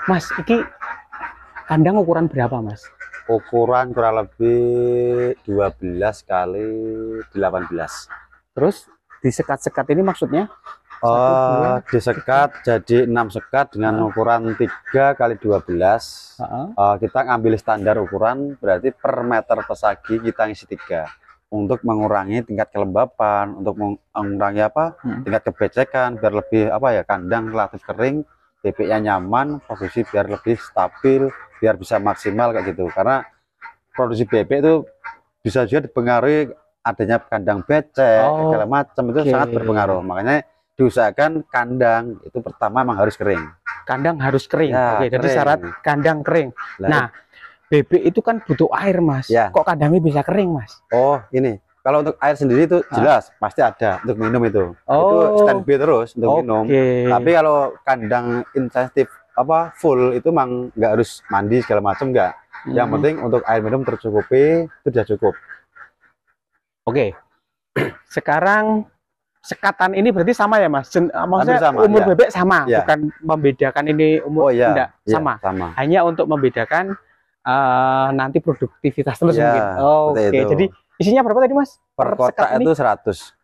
Mas, iki kandang ukuran berapa, Mas? Ukuran kurang lebih 12 kali 18. Terus disekat-sekat ini maksudnya satu dua Disekat jadi 6 sekat dengan ukuran 3 kali 12. Kita ngambil standar ukuran, berarti per meter pesagi kita ngisi 3 untuk mengurangi tingkat kelembapan, untuk mengurangi tingkat kebecekan, biar lebih kandang relatif kering, bebeknya nyaman, produksi biar lebih stabil, biar bisa maksimal kayak gitu. Karena produksi bebek itu bisa juga dipengaruhi adanya kandang becek, segala macam, itu sangat berpengaruh. Makanya diusahakan kandang itu pertama memang harus kering. Kandang harus kering. Ya, Oke, jadi syarat kandang kering. Nah, bebek itu kan butuh air, Mas. Ya. Kok kandangnya bisa kering, Mas? Oh, ini. Kalau untuk air sendiri itu jelas pasti ada untuk minum itu. Itu standby terus untuk minum. Tapi kalau kandang insentif full itu memang nggak harus mandi segala macam, nggak. Yang penting untuk air minum tercukupi itu sudah cukup. Oke. Sekarang sekatan ini berarti sama ya, Mas? Maksudnya sama, umur bebek sama, ya. Bukan membedakan ini umur enggak, sama. Hanya untuk membedakan nanti produktivitas terus mungkin. Oke, jadi isinya berapa tadi, Mas? Per kotak itu 100.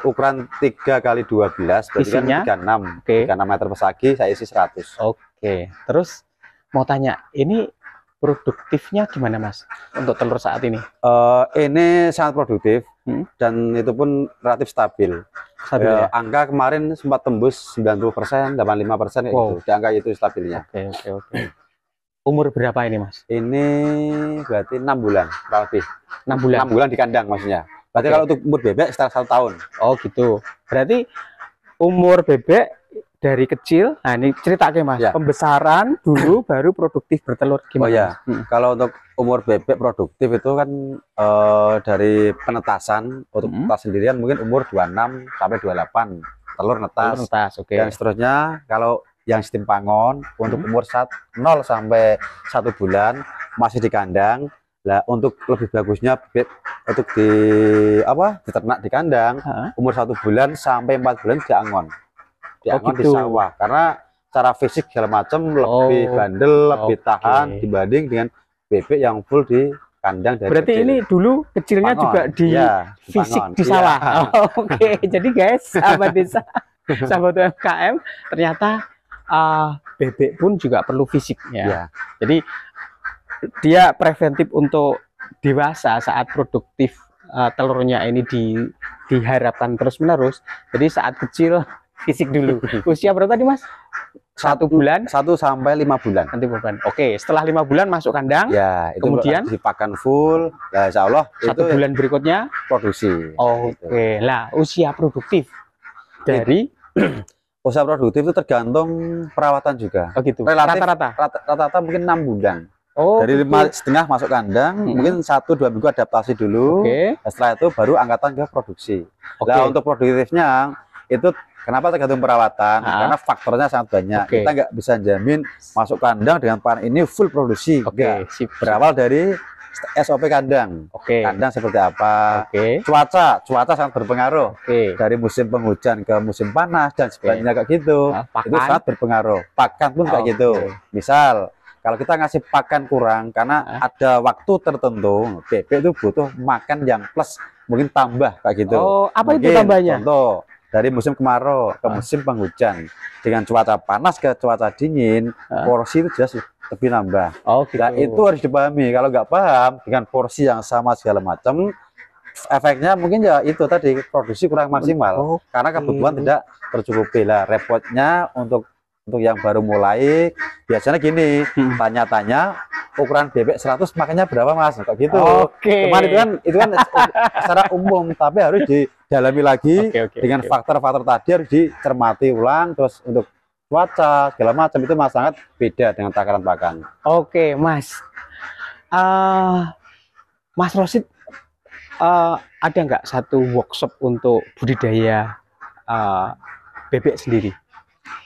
Ukuran 3 kali 12 berarti isinya kan 36. 36 meter persegi, saya isi 100. Oke. Terus mau tanya, ini produktifnya gimana, Mas, untuk telur saat ini? Ini sangat produktif dan itu pun relatif stabil. Angka kemarin sempat tembus 90%, 85% gitu. Di angka itu stabilnya. Oke. Umur berapa ini, Mas? Ini berarti 6 bulan, lebih. 6 bulan. 6 bulan di kandang maksudnya. Berarti kalau untuk umur bebek sekitar 1 tahun. Oh gitu. Berarti umur bebek dari kecil. Nah ini cerita Mas. Ya. Pembesaran dulu baru produktif bertelur gimana? Oh ya. Kalau untuk umur bebek produktif itu kan dari penetasan untuk netas sendirian mungkin umur 26 sampai 28 telur netas. Dan seterusnya kalau yang sistem pangon untuk umur 0 sampai 1 bulan masih di kandang. Lah untuk lebih bagusnya bebek untuk diternak di kandang umur 1 bulan sampai 4 bulan diangon. Diangon di sawah karena cara fisik segala macam lebih bandel, lebih tahan dibanding dengan bebek yang full di kandang dari berarti kecil. Ini dulu kecilnya pangon. Juga di fisik di sawah. Jadi guys, sahabat desa, sahabat UMKM, ternyata bebek pun juga perlu fisik ya. Jadi dia preventif untuk dewasa saat produktif telurnya ini diharapkan terus menerus. Jadi saat kecil fisik dulu. Usia berapa tadi, Mas? 1 bulan? 1 sampai 5 bulan. Nanti bulan. Oke, setelah 5 bulan masuk kandang. Ya, itu kemudian dipakan full. Ya, insya Allah 1 bulan berikutnya produksi. Oke, lah usia produktif dari usia produktif itu tergantung perawatan juga. Oh gitu. Rata-rata mungkin 6 bulan. Dari 5,5 masuk kandang, mungkin 1-2 minggu adaptasi dulu. Setelah itu baru angkatan ke produksi. Nah, untuk produktifnya itu kenapa tergantung perawatan? Karena faktornya sangat banyak. Kita nggak bisa jamin masuk kandang dengan panen ini full produksi. Berawal dari SOP kandang. Kandang seperti apa? Cuaca sangat berpengaruh. Dari musim penghujan ke musim panas dan sebagainya kayak gitu. Itu sangat berpengaruh. Pakan pun kayak gitu. Misal kalau kita ngasih pakan kurang karena ada waktu tertentu, bebek itu butuh makan yang plus, mungkin tambah kayak gitu. Apa mungkin, itu tambahnya? Contoh dari musim kemarau ke musim penghujan dengan cuaca panas ke cuaca dingin, porsi itu jelas lebih nambah. Nah, itu harus dipahami. Kalau nggak paham dengan porsi yang sama segala macam, efeknya mungkin ya itu tadi produksi kurang maksimal karena kebutuhan tidak tercukupi. Lah repotnya untuk yang baru mulai biasanya gini, tanya-tanya ukuran bebek 100 makannya berapa, Mas, kayak gitu. Cuman itu kan secara umum, tapi harus didalami lagi dengan faktor-faktor tadi, harus dicermati ulang. Terus untuk cuaca segala macam itu sangat beda dengan takaran pakan. Mas. Mas Rosid, ada nggak satu workshop untuk budidaya bebek sendiri?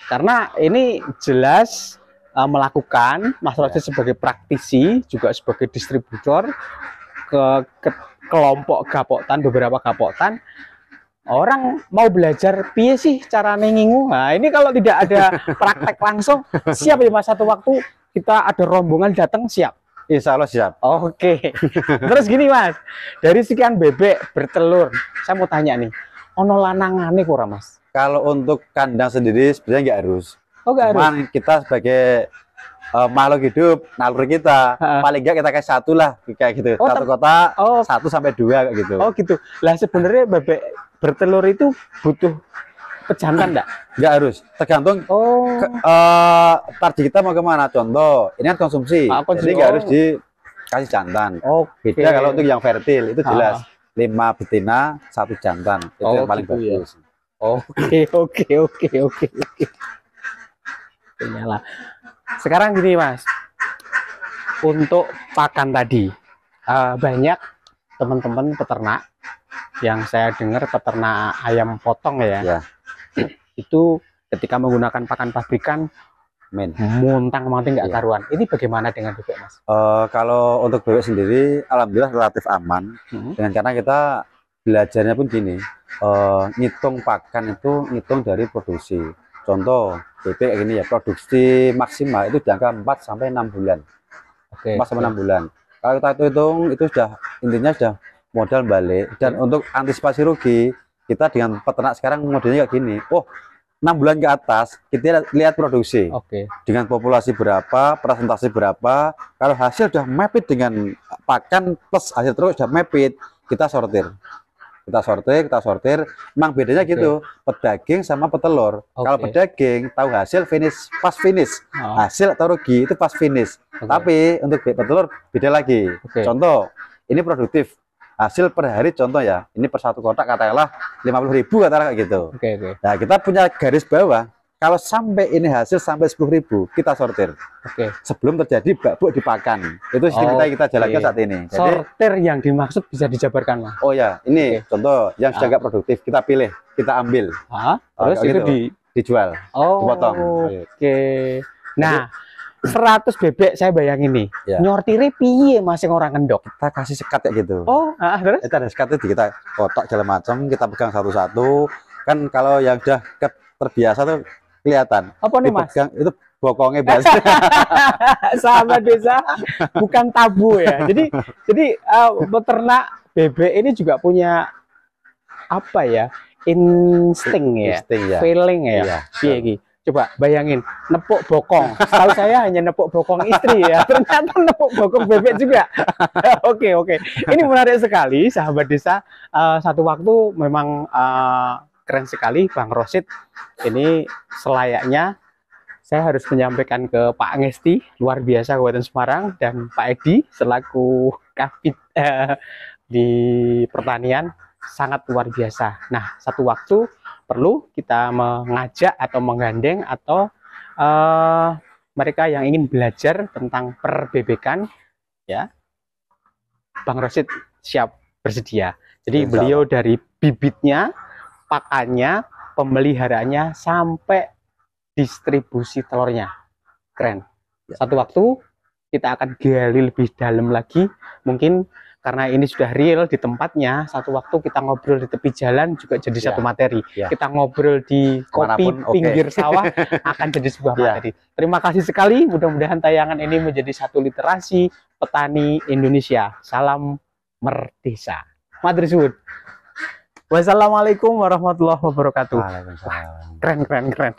Karena ini jelas melakukan Mas Rosid sebagai praktisi, juga sebagai distributor ke kelompok gapotan, beberapa gapotan, orang mau belajar piye sih cara ngingu. Nah, ini kalau tidak ada praktek langsung, siap ya Mas, satu waktu kita ada rombongan datang siap. Insya Allah siap. Oke. Terus gini Mas, dari sekian bebek bertelur, saya mau tanya nih, ono lanangane kurang Mas? Kalau untuk kandang sendiri sebenarnya nggak harus. Oh, nggak harus. Kita sebagai makhluk hidup, naluri kita paling nggak kita kayak satu lah, kayak gitu. Satu kotak, 1 sampai 2 kayak gitu. Oh gitu. Lah sebenarnya bebek bertelur itu butuh pejantan enggak? Nggak harus, tergantung target kita mau kemana. Contoh, ini kan konsumsi, jadi nggak harus dikasih jantan. Beda kalau untuk yang fertil itu jelas 5 betina 1 jantan, itu yang paling gitu bagus. Oke. Nyala. Sekarang gini Mas, untuk pakan tadi banyak teman-teman peternak yang saya dengar peternak ayam potong ya. Itu ketika menggunakan pakan pabrikan muntang-manting nggak karuan. Ini bagaimana dengan bebek Mas? Kalau untuk bebek sendiri alhamdulillah relatif aman, dengan karena kita belajarnya pun gini, ngitung pakan itu ngitung dari produksi. Contoh bebek ini ya, produksi maksimal itu jangka 4 sampai 6 bulan. 4 sampai 6 bulan. Kalau kita hitung itu sudah intinya sudah modal balik. Dan untuk antisipasi rugi, kita dengan peternak sekarang modelnya kayak gini. 6 bulan ke atas kita lihat produksi. Dengan populasi berapa, presentasi berapa. Kalau hasil sudah mepet dengan pakan plus hasil terus sudah mepet, kita sortir. Kita sortir. Memang bedanya gitu, pedaging sama petelur. Kalau pedaging tahu hasil pas finish. Hasil atau rugi itu pas finish. Tapi untuk petelur beda lagi. Contoh, ini produktif. Hasil per hari contoh ya, ini per 1 kotak katakanlah 50.000 katakanlah kayak gitu. Nah, kita punya garis bawah. Kalau sampai ini hasil sampai 10.000 kita sortir. Sebelum terjadi babuk di pakan. Itu sistem kita jalankan saat ini. Jadi, sortir yang dimaksud bisa dijabarkan Mas? Oh ya, ini contoh yang sudah nggak produktif kita pilih, kita ambil. Terus itu gitu, dijual, dipotong. Nah, 100 bebek saya bayangin nih. Nyortire piye Mas yang orang ngendok? Kita kasih sekat kayak gitu. Terus? Kita ada sekat itu kita kotak segala macam, kita pegang satu-satu. Kan kalau yang udah terbiasa tuh kelihatan. Apa nih Mas? Itu bokongnya bahasa. Sahabat desa, bukan tabu ya. Jadi peternak bebek ini juga punya apa ya? Insting ya, feeling ya. Coba bayangin, nepuk bokong. Setahu saya hanya nepuk bokong istri ya. Ternyata nepuk bokong bebek juga. Oke. Ini menarik sekali, sahabat desa. Satu waktu memang keren sekali Bang Rosid. Ini selayaknya saya harus menyampaikan ke Pak Ngesti, luar biasa Kabupaten Semarang, dan Pak Edi selaku Kabid di pertanian, sangat luar biasa. Nah, satu waktu perlu kita mengajak atau menggandeng atau mereka yang ingin belajar tentang perbebekan, ya, Bang Rosid siap bersedia. Jadi beliau dari bibitnya, pakannya, pemeliharaannya sampai distribusi telurnya. Keren. Satu waktu kita akan gali lebih dalam lagi, mungkin karena ini sudah real di tempatnya. Satu waktu kita ngobrol di tepi jalan juga jadi satu materi. Kita ngobrol di kopi pinggir sawah akan jadi sebuah materi. Terima kasih sekali. Mudah-mudahan tayangan ini menjadi satu literasi petani Indonesia. Salam Merdesa. Matur suwun. Wassalamualaikum warahmatullahi wabarakatuh. Waalaikumsalam. Keren.